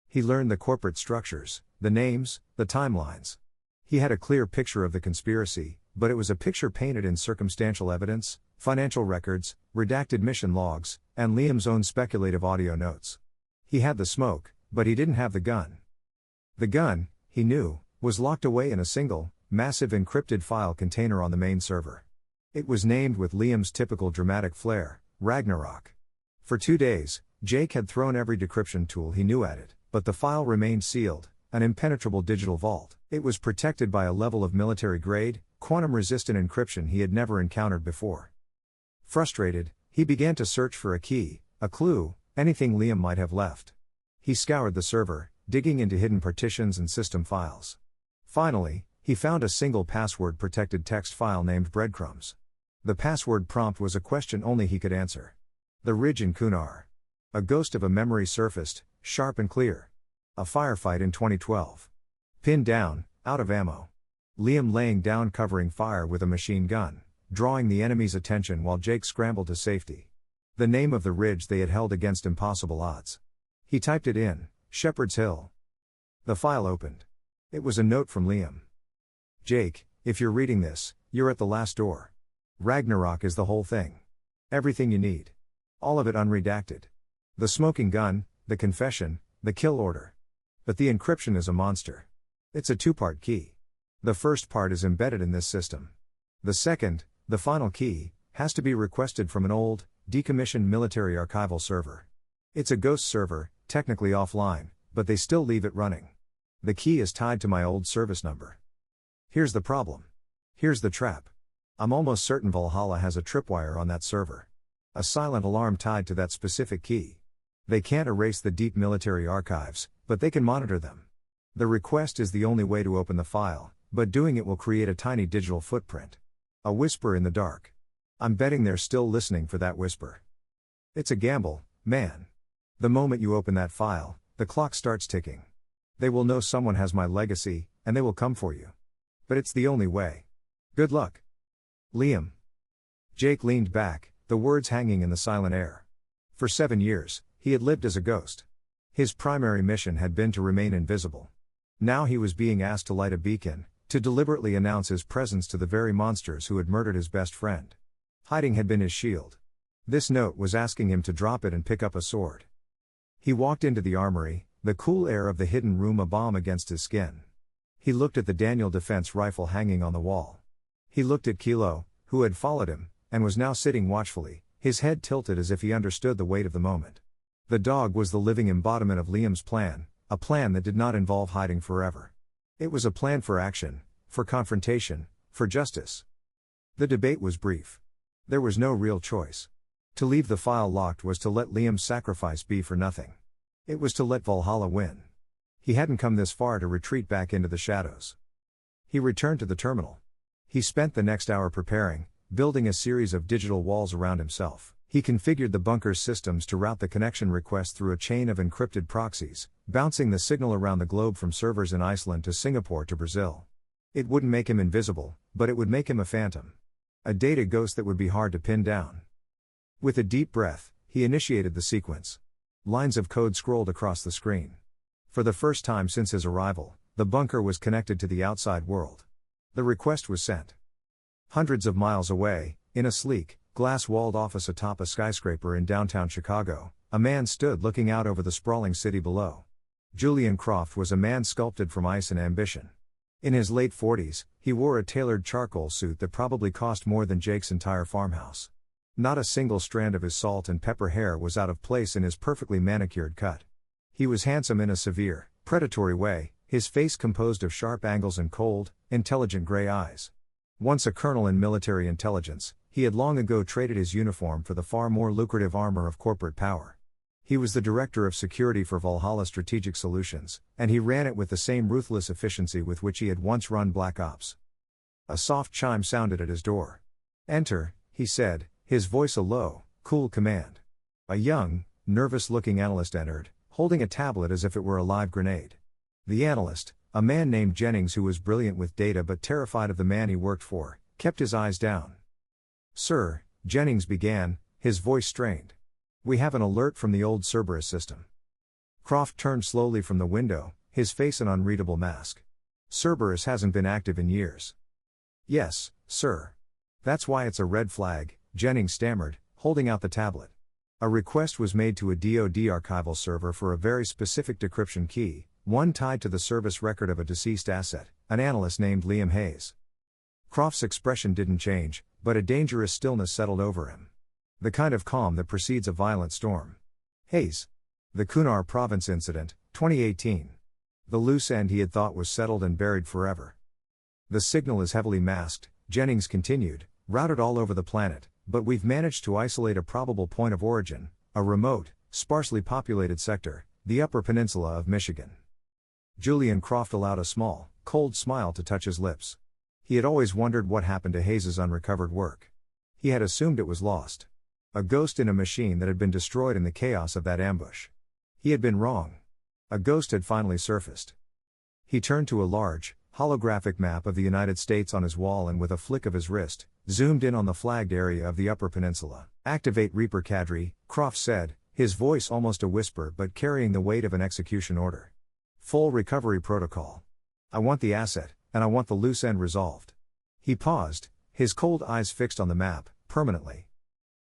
He learned the corporate structures, the names, the timelines. He had a clear picture of the conspiracy, but it was a picture painted in circumstantial evidence, financial records, redacted mission logs, and Liam's own speculative audio notes. He had the smoke, but he didn't have the gun. The gun, he knew, was locked away in a single, massive encrypted file container on the main server. It was named with Liam's typical dramatic flair, Ragnarok. For 2 days, Jake had thrown every decryption tool he knew at it, but the file remained sealed, an impenetrable digital vault. It was protected by a level of military-grade, quantum-resistant encryption he had never encountered before. Frustrated, he began to search for a key, a clue, anything Liam might have left. He scoured the server, digging into hidden partitions and system files. Finally, he found a single password-protected text file named Breadcrumbs. The password prompt was a question only he could answer. The ridge in Kunar. A ghost of a memory surfaced, sharp and clear. A firefight in 2012. Pinned down, out of ammo. Liam laying down covering fire with a machine gun, drawing the enemy's attention while Jake scrambled to safety. The name of the ridge they had held against impossible odds. He typed it in, Shepherd's Hill. The file opened. It was a note from Liam. Jake, if you're reading this, you're at the last door. Ragnarok is the whole thing. Everything you need. All of it unredacted. The smoking gun, the confession, the kill order. But the encryption is a monster. It's a 2-part key. The first part is embedded in this system. The second, the final key, has to be requested from an old, decommissioned military archival server. It's a ghost server, technically offline, but they still leave it running. The key is tied to my old service number. Here's the problem. Here's the trap. I'm almost certain Valhalla has a tripwire on that server. A silent alarm tied to that specific key. They can't erase the deep military archives, but they can monitor them. The request is the only way to open the file, but doing it will create a tiny digital footprint. A whisper in the dark. I'm betting they're still listening for that whisper. It's a gamble, man. The moment you open that file, the clock starts ticking. They will know someone has my legacy, and they will come for you. But it's the only way. Good luck. Liam. Jake leaned back, the words hanging in the silent air. For 7 years, he had lived as a ghost. His primary mission had been to remain invisible. Now he was being asked to light a beacon, to deliberately announce his presence to the very monsters who had murdered his best friend. Hiding had been his shield. This note was asking him to drop it and pick up a sword. He walked into the armory, the cool air of the hidden room a balm against his skin. He looked at the Daniel defense rifle hanging on the wall. He looked at Kilo, who had followed him, and was now sitting watchfully, his head tilted as if he understood the weight of the moment. The dog was the living embodiment of Liam's plan, a plan that did not involve hiding forever. It was a plan for action, for confrontation, for justice. The debate was brief. There was no real choice. To leave the file locked was to let Liam's sacrifice be for nothing. It was to let Valhalla win. He hadn't come this far to retreat back into the shadows. He returned to the terminal. He spent the next hour preparing, building a series of digital walls around himself. He configured the bunker's systems to route the connection request through a chain of encrypted proxies, bouncing the signal around the globe from servers in Iceland to Singapore to Brazil. It wouldn't make him invisible, but it would make him a phantom. A data ghost that would be hard to pin down. With a deep breath, he initiated the sequence. Lines of code scrolled across the screen. For the first time since his arrival, the bunker was connected to the outside world. The request was sent. Hundreds of miles away, in a sleek, glass-walled office atop a skyscraper in downtown Chicago, a man stood looking out over the sprawling city below. Julian Croft was a man sculpted from ice and ambition. In his late 40s, he wore a tailored charcoal suit that probably cost more than Jake's entire farmhouse. Not a single strand of his salt and pepper hair was out of place in his perfectly manicured cut. He was handsome in a severe, predatory way, his face composed of sharp angles and cold, intelligent gray eyes. Once a colonel in military intelligence, he had long ago traded his uniform for the far more lucrative armor of corporate power. He was the director of security for Valhalla Strategic Solutions, and he ran it with the same ruthless efficiency with which he had once run Black Ops. A soft chime sounded at his door. "Enter," he said, his voice a low, cool command. A young, nervous-looking analyst entered, holding a tablet as if it were a live grenade. The analyst, a man named Jennings who was brilliant with data but terrified of the man he worked for, kept his eyes down. "Sir," Jennings began, his voice strained. "We have an alert from the old Cerberus system." Croft turned slowly from the window, his face an unreadable mask. "Cerberus hasn't been active in years." "Yes, sir. That's why it's a red flag," Jennings stammered, holding out the tablet. A request was made to a DoD archival server for a very specific decryption key, one tied to the service record of a deceased asset, an analyst named Liam Hayes. Croft's expression didn't change, but a dangerous stillness settled over him. The kind of calm that precedes a violent storm. Hayes. The Kunar Province Incident, 2018. The loose end he had thought was settled and buried forever. "The signal is heavily masked," Jennings continued, "routed all over the planet, but we've managed to isolate a probable point of origin, a remote, sparsely populated sector, the Upper Peninsula of Michigan." Julian Croft allowed a small, cold smile to touch his lips. He had always wondered what happened to Hayes's unrecovered work. He had assumed it was lost. A ghost in a machine that had been destroyed in the chaos of that ambush. He had been wrong. A ghost had finally surfaced. He turned to a large, holographic map of the United States on his wall and with a flick of his wrist, zoomed in on the flagged area of the Upper Peninsula. "Activate Reaper Cadre," Croft said, his voice almost a whisper but carrying the weight of an execution order. "Full recovery protocol. I want the asset, and I want the loose end resolved." He paused, his cold eyes fixed on the map, permanently.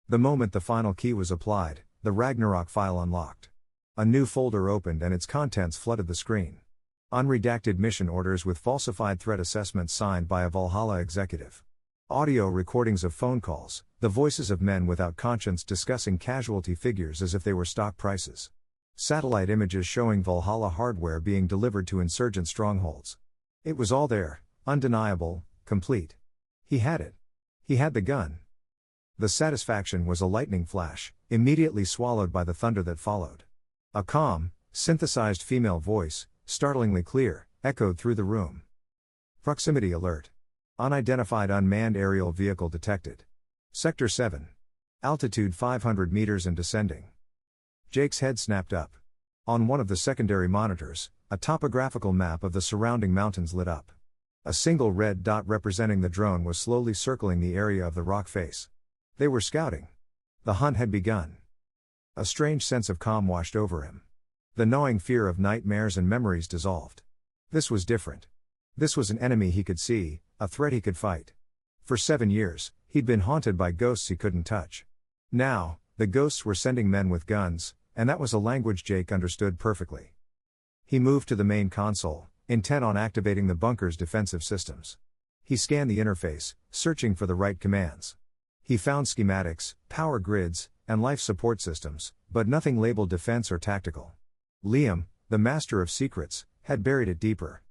The moment the final key was applied, the Ragnarok file unlocked. A new folder opened and its contents flooded the screen. Unredacted mission orders with falsified threat assessments signed by a Valhalla executive. Audio recordings of phone calls, the voices of men without conscience discussing casualty figures as if they were stock prices. Satellite images showing Valhalla hardware being delivered to insurgent strongholds. It was all there, undeniable, complete. He had it. He had the gun. The satisfaction was a lightning flash, immediately swallowed by the thunder that followed. A calm, synthesized female voice, startlingly clear, echoed through the room. Proximity alert. Unidentified unmanned aerial vehicle detected. Sector 7. Altitude 500 meters and descending. Jake's head snapped up. On one of the secondary monitors, a topographical map of the surrounding mountains lit up. A single red dot representing the drone was slowly circling the area of the rock face. They were scouting. The hunt had begun. A strange sense of calm washed over him. The gnawing fear of nightmares and memories dissolved. This was different. This was an enemy he could see, a threat he could fight. For 7 years, he'd been haunted by ghosts he couldn't touch. Now, the ghosts were sending men with guns, and that was a language Jake understood perfectly. He moved to the main console, intent on activating the bunker's defensive systems. He scanned the interface, searching for the right commands. He found schematics, power grids, and life support systems, but nothing labeled defense or tactical. Liam, the master of secrets, had buried it deeper.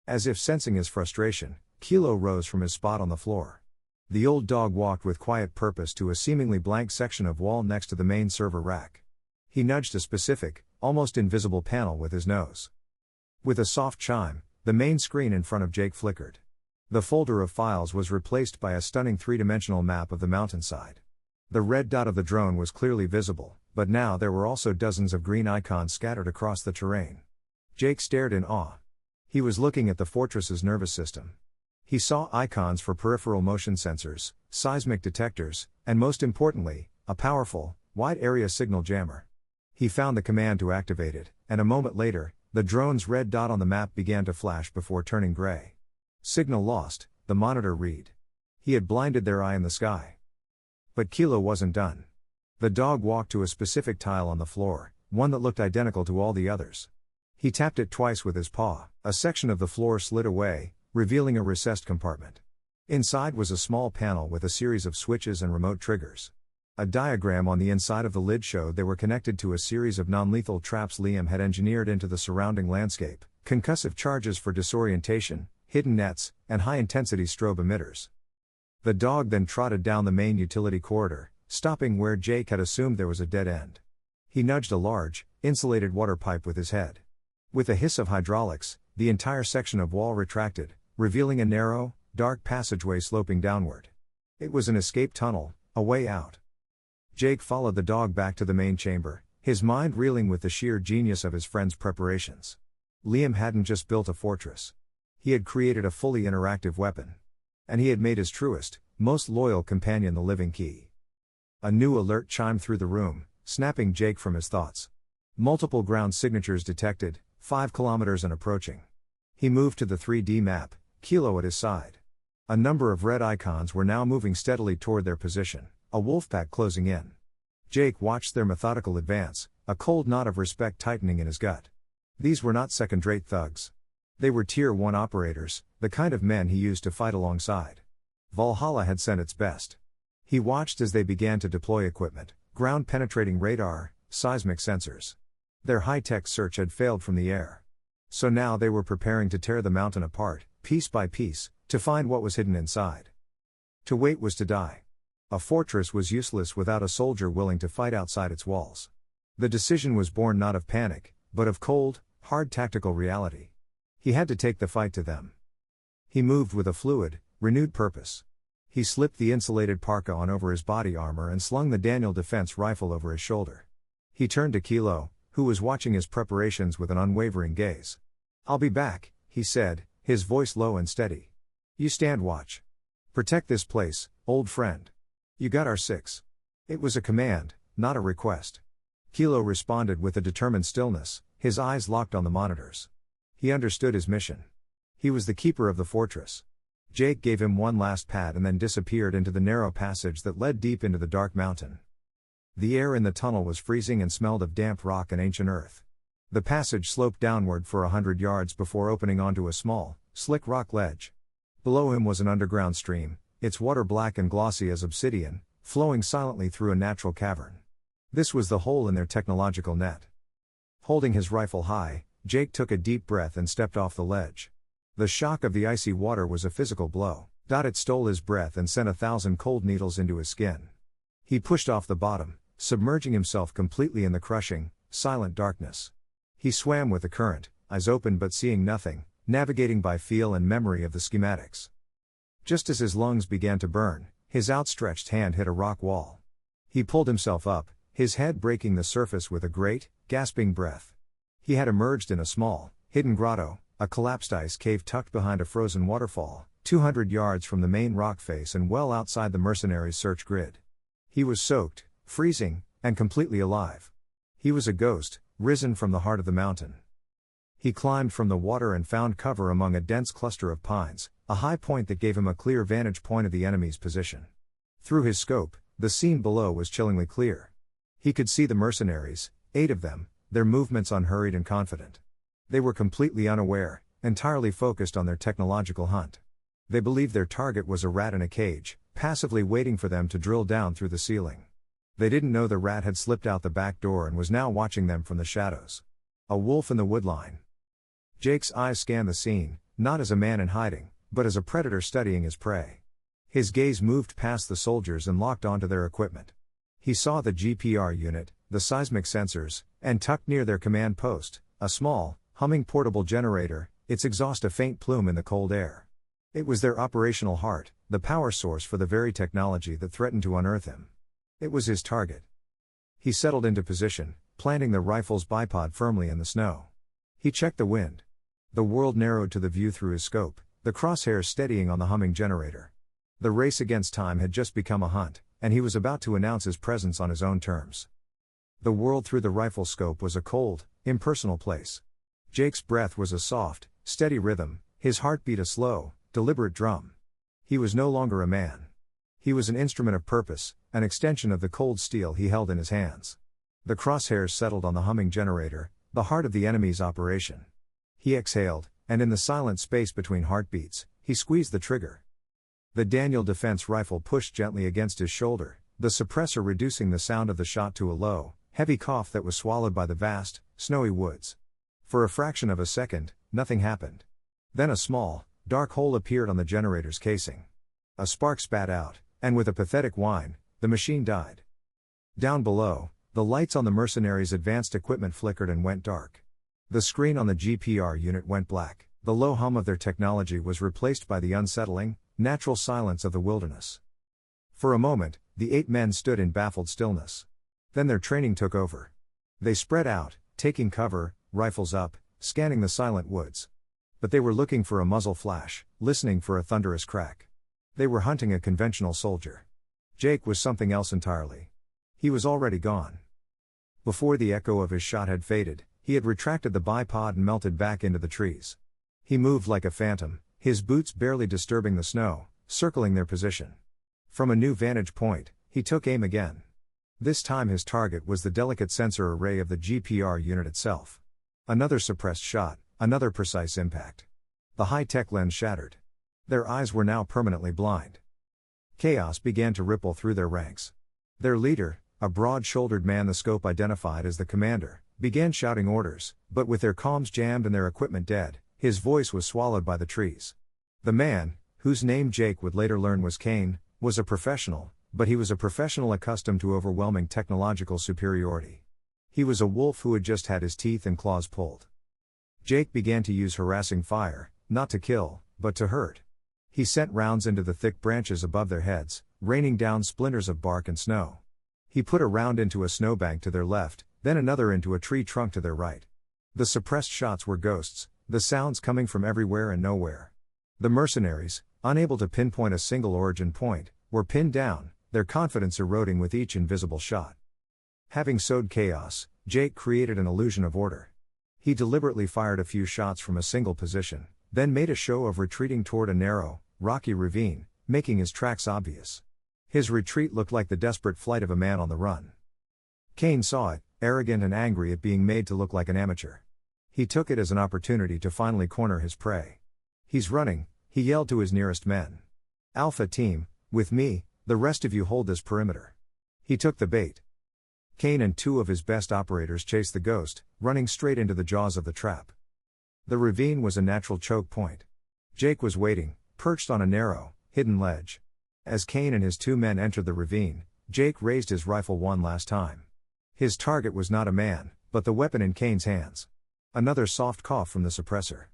As if sensing his frustration, Kilo rose from his spot on the floor. The old dog walked with quiet purpose to a seemingly blank section of wall next to the main server rack. He nudged a specific, almost invisible panel with his nose. With a soft chime, the main screen in front of Jake flickered. The folder of files was replaced by a stunning three-dimensional map of the mountainside. The red dot of the drone was clearly visible, but now there were also dozens of green icons scattered across the terrain. Jake stared in awe. He was looking at the fortress's nervous system. He saw icons for peripheral motion sensors, seismic detectors, and most importantly, a powerful, wide-area signal jammer. He found the command to activate it, and a moment later, the drone's red dot on the map began to flash before turning gray. Signal lost, the monitor read. He had blinded their eye in the sky. But Kilo wasn't done. The dog walked to a specific tile on the floor, one that looked identical to all the others. He tapped it twice with his paw. A section of the floor slid away, revealing a recessed compartment. Inside was a small panel with a series of switches and remote triggers. A diagram on the inside of the lid showed they were connected to a series of non-lethal traps Liam had engineered into the surrounding landscape, concussive charges for disorientation, hidden nets, and high-intensity strobe emitters. The dog then trotted down the main utility corridor, stopping where Jake had assumed there was a dead end. He nudged a large, insulated water pipe with his head. With a hiss of hydraulics, the entire section of wall retracted, revealing a narrow, dark passageway sloping downward. It was an escape tunnel, a way out. Jake followed the dog back to the main chamber, his mind reeling with the sheer genius of his friend's preparations. Liam hadn't just built a fortress. He had created a fully interactive weapon. And he had made his truest, most loyal companion the living key. A new alert chimed through the room, snapping Jake from his thoughts. Multiple ground signatures detected, 5 kilometers and approaching. He moved to the 3D map, Kilo at his side. A number of red icons were now moving steadily toward their position, a wolfpack closing in. Jake watched their methodical advance, a cold knot of respect tightening in his gut. These were not second-rate thugs. They were Tier 1 operators, the kind of men he used to fight alongside. Valhalla had sent its best. He watched as they began to deploy equipment, ground-penetrating radar, seismic sensors. Their high-tech search had failed from the air. So now they were preparing to tear the mountain apart, piece by piece, to find what was hidden inside. To wait was to die. A fortress was useless without a soldier willing to fight outside its walls. The decision was born not of panic, but of cold, hard tactical reality. He had to take the fight to them. He moved with a fluid, renewed purpose. He slipped the insulated parka on over his body armor and slung the Daniel defense rifle over his shoulder. He turned to Kilo, who was watching his preparations with an unwavering gaze. "I'll be back," he said, his voice low and steady. "You stand watch. Protect this place, old friend. You got our six." It was a command, not a request. Kilo responded with a determined stillness, his eyes locked on the monitors. He understood his mission. He was the keeper of the fortress. Jake gave him one last pat and then disappeared into the narrow passage that led deep into the dark mountain. The air in the tunnel was freezing and smelled of damp rock and ancient earth. The passage sloped downward for 100 yards before opening onto a small, slick rock ledge. Below him was an underground stream, its water black and glossy as obsidian, flowing silently through a natural cavern. This was the hole in their technological net. Holding his rifle high, Jake took a deep breath and stepped off the ledge. The shock of the icy water was a physical blow. It stole his breath and sent 1,000 cold needles into his skin. He pushed off the bottom, submerging himself completely in the crushing, silent darkness. He swam with the current, eyes open but seeing nothing, navigating by feel and memory of the schematics. Just as his lungs began to burn, his outstretched hand hit a rock wall. He pulled himself up, his head breaking the surface with a great, gasping breath. He had emerged in a small, hidden grotto, a collapsed ice cave tucked behind a frozen waterfall, 200 yards from the main rock face and well outside the mercenaries' search grid. He was soaked, freezing, and completely alive. He was a ghost, risen from the heart of the mountain. He climbed from the water and found cover among a dense cluster of pines, a high point that gave him a clear vantage point of the enemy's position. Through his scope, the scene below was chillingly clear. He could see the mercenaries, 8 of them, their movements unhurried and confident. They were completely unaware, entirely focused on their technological hunt. They believed their target was a rat in a cage, passively waiting for them to drill down through the ceiling. They didn't know the rat had slipped out the back door and was now watching them from the shadows. A wolf in the woodline. Jake's eyes scanned the scene, not as a man in hiding, but as a predator studying his prey. His gaze moved past the soldiers and locked onto their equipment. He saw the GPR unit, the seismic sensors, and tucked near their command post, a small, humming portable generator, its exhaust a faint plume in the cold air. It was their operational heart, the power source for the very technology that threatened to unearth him. It was his target. He settled into position, planting the rifle's bipod firmly in the snow. He checked the wind. The world narrowed to the view through his scope, the crosshairs steadying on the humming generator. The race against time had just become a hunt, and he was about to announce his presence on his own terms. The world through the rifle scope was a cold, impersonal place. Jake's breath was a soft, steady rhythm, his heartbeat a slow, deliberate drum. He was no longer a man. He was an instrument of purpose, an extension of the cold steel he held in his hands. The crosshairs settled on the humming generator, the heart of the enemy's operation. He exhaled, and in the silent space between heartbeats, he squeezed the trigger. The Daniel defense rifle pushed gently against his shoulder, the suppressor reducing the sound of the shot to a low, heavy cough that was swallowed by the vast, snowy woods. For a fraction of a second, nothing happened. Then a small, dark hole appeared on the generator's casing. A spark spat out, and with a pathetic whine, the machine died. Down below, the lights on the mercenaries' advanced equipment flickered and went dark. The screen on the GPR unit went black. The low hum of their technology was replaced by the unsettling, natural silence of the wilderness. For a moment, the 8 men stood in baffled stillness. Then their training took over. They spread out, taking cover, rifles up, scanning the silent woods. But they were looking for a muzzle flash, listening for a thunderous crack. They were hunting a conventional soldier. Jake was something else entirely. He was already gone. Before the echo of his shot had faded, he had retracted the bipod and melted back into the trees. He moved like a phantom, his boots barely disturbing the snow, circling their position. From a new vantage point, he took aim again. This time his target was the delicate sensor array of the GPR unit itself. Another suppressed shot, another precise impact. The high-tech lens shattered. Their eyes were now permanently blind. Chaos began to ripple through their ranks. Their leader, a broad-shouldered man the scope identified as the commander, began shouting orders, but with their comms jammed and their equipment dead, his voice was swallowed by the trees. The man, whose name Jake would later learn was Kane, was a professional, but he was a professional accustomed to overwhelming technological superiority. He was a wolf who had just had his teeth and claws pulled. Jake began to use harassing fire, not to kill, but to hurt. He sent rounds into the thick branches above their heads, raining down splinters of bark and snow. He put a round into a snowbank to their left, then another into a tree trunk to their right. The suppressed shots were ghosts, the sounds coming from everywhere and nowhere. The mercenaries, unable to pinpoint a single origin point, were pinned down, their confidence eroding with each invisible shot. Having sowed chaos, Jake created an illusion of order. He deliberately fired a few shots from a single position, then made a show of retreating toward a narrow, rocky ravine, making his tracks obvious. His retreat looked like the desperate flight of a man on the run. Kane saw it, arrogant and angry at being made to look like an amateur. He took it as an opportunity to finally corner his prey. "He's running," he yelled to his nearest men. "Alpha team, with me, the rest of you hold this perimeter." He took the bait. Kane and 2 of his best operators chased the ghost, running straight into the jaws of the trap. The ravine was a natural choke point. Jake was waiting, perched on a narrow, hidden ledge. As Kane and his 2 men entered the ravine, Jake raised his rifle one last time. His target was not a man, but the weapon in Kane's hands. Another soft cough from the suppressor.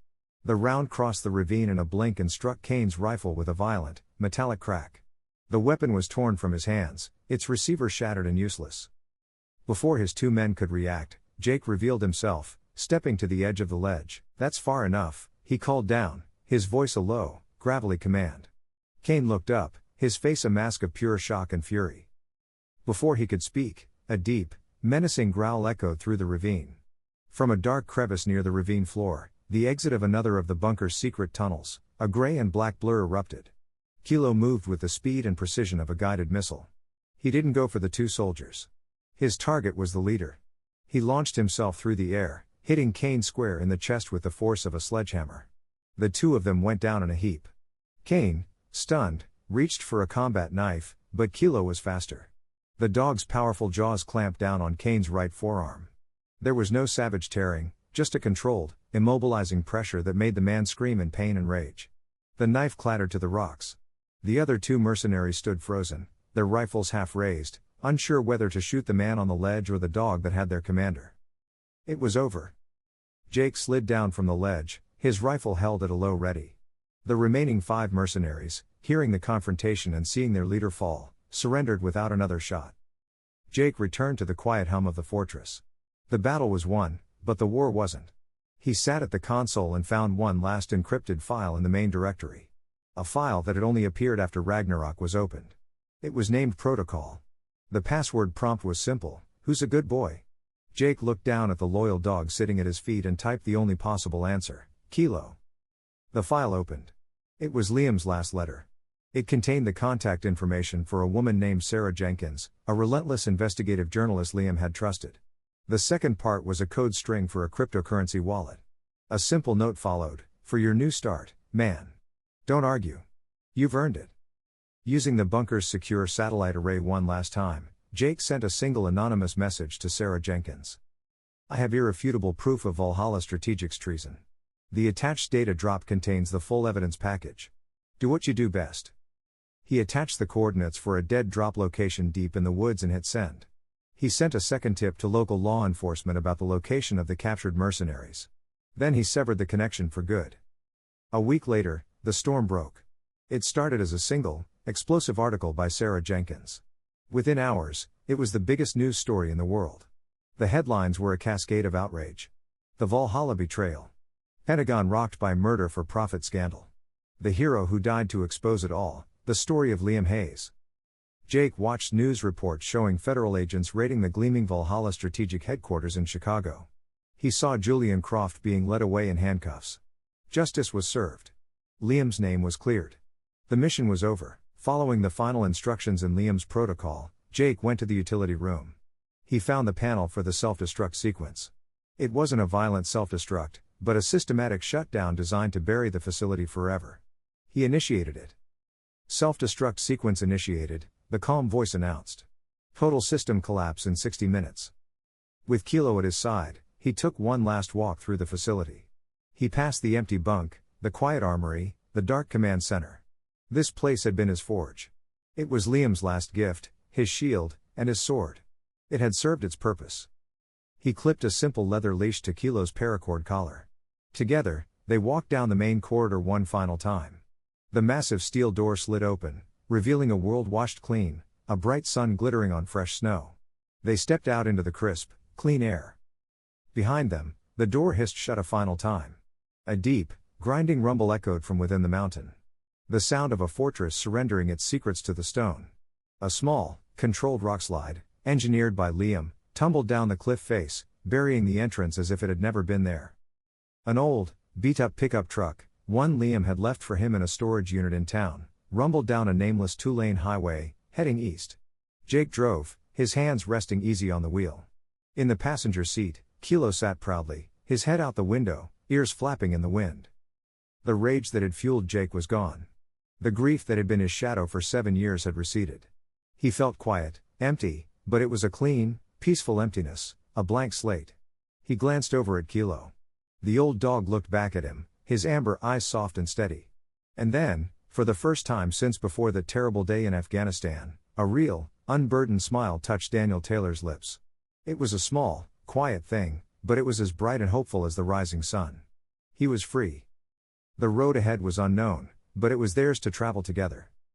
The round crossed the ravine in a blink and struck Kane's rifle with a violent, metallic crack. The weapon was torn from his hands, its receiver shattered and useless. Before his two men could react, Jake revealed himself, stepping to the edge of the ledge. "That's far enough," he called down, his voice a low, gravelly command. Kane looked up, his face a mask of pure shock and fury. Before he could speak, a deep, menacing growl echoed through the ravine. From a dark crevice near the ravine floor, the exit of another of the bunker's secret tunnels, a gray and black blur erupted. Kilo moved with the speed and precision of a guided missile. He didn't go for the two soldiers. His target was the leader. He launched himself through the air, hitting Kane square in the chest with the force of a sledgehammer. The two of them went down in a heap. Kane, stunned, reached for a combat knife, but Kilo was faster. The dog's powerful jaws clamped down on Kane's right forearm. There was no savage tearing, just a controlled, immobilizing pressure that made the man scream in pain and rage. The knife clattered to the rocks. The other two mercenaries stood frozen, their rifles half raised, unsure whether to shoot the man on the ledge or the dog that had their commander. It was over. Jake slid down from the ledge, his rifle held at a low ready. The remaining 5 mercenaries, hearing the confrontation and seeing their leader fall, surrendered without another shot. Jake returned to the quiet hum of the fortress. The battle was won, but the war wasn't. He sat at the console and found one last encrypted file in the main directory. A file that had only appeared after Ragnarok was opened. It was named Protocol. The password prompt was simple: "Who's a good boy?" Jake looked down at the loyal dog sitting at his feet and typed the only possible answer: Kilo. The file opened. It was Liam's last letter. It contained the contact information for a woman named Sarah Jenkins, a relentless investigative journalist Liam had trusted. The second part was a code string for a cryptocurrency wallet. A simple note followed: "For your new start, man. Don't argue. You've earned it." Using the bunker's secure satellite array one last time, Jake sent a single anonymous message to Sarah Jenkins. "I have irrefutable proof of Valhalla strategic's treason. The attached data drop contains the full evidence package. Do what you do best." He attached the coordinates for a dead drop location deep in the woods and hit send. He sent a second tip to local law enforcement about the location of the captured mercenaries. Then he severed the connection for good. A week later, the storm broke. It started as a single, explosive article by Sarah Jenkins. Within hours, it was the biggest news story in the world. The headlines were a cascade of outrage. The Valhalla betrayal. Pentagon rocked by murder for profit scandal. The hero who died to expose it all, the story of Liam Hayes. Jake watched news reports showing federal agents raiding the gleaming Valhalla strategic headquarters in Chicago. He saw Julian Croft being led away in handcuffs. Justice was served. Liam's name was cleared. The mission was over. Following the final instructions in Liam's protocol, Jake went to the utility room. He found the panel for the self-destruct sequence. It wasn't a violent self-destruct, but a systematic shutdown designed to bury the facility forever. He initiated it. "Self-destruct sequence initiated," the calm voice announced. "Total system collapse in 60 minutes. With Kilo at his side, he took one last walk through the facility. He passed the empty bunk, the quiet armory, the dark command center. This place had been his forge. It was Liam's last gift, his shield, and his sword. It had served its purpose. He clipped a simple leather leash to Kilo's paracord collar. Together, they walked down the main corridor one final time. The massive steel door slid open, revealing a world washed clean, a bright sun glittering on fresh snow. They stepped out into the crisp, clean air. Behind them, the door hissed shut a final time. A deep, grinding rumble echoed from within the mountain. The sound of a fortress surrendering its secrets to the stone. A small, controlled rockslide, engineered by Liam, tumbled down the cliff face, burying the entrance as if it had never been there. An old, beat-up pickup truck, one Liam had left for him in a storage unit in town, rumbled down a nameless 2-lane highway, heading east. Jake drove, his hands resting easy on the wheel. In the passenger seat, Kilo sat proudly, his head out the window, ears flapping in the wind. The rage that had fueled Jake was gone. The grief that had been his shadow for 7 years had receded. He felt quiet, empty, but it was a clean, peaceful emptiness, a blank slate. He glanced over at Kilo. The old dog looked back at him, his amber eyes soft and steady. And then, for the first time since before that terrible day in Afghanistan, a real, Unburdened smile touched Daniel Taylor's lips. It was a small, quiet thing, but it was as bright and hopeful as the rising sun. He was free. The road ahead was unknown, but it was theirs to travel together.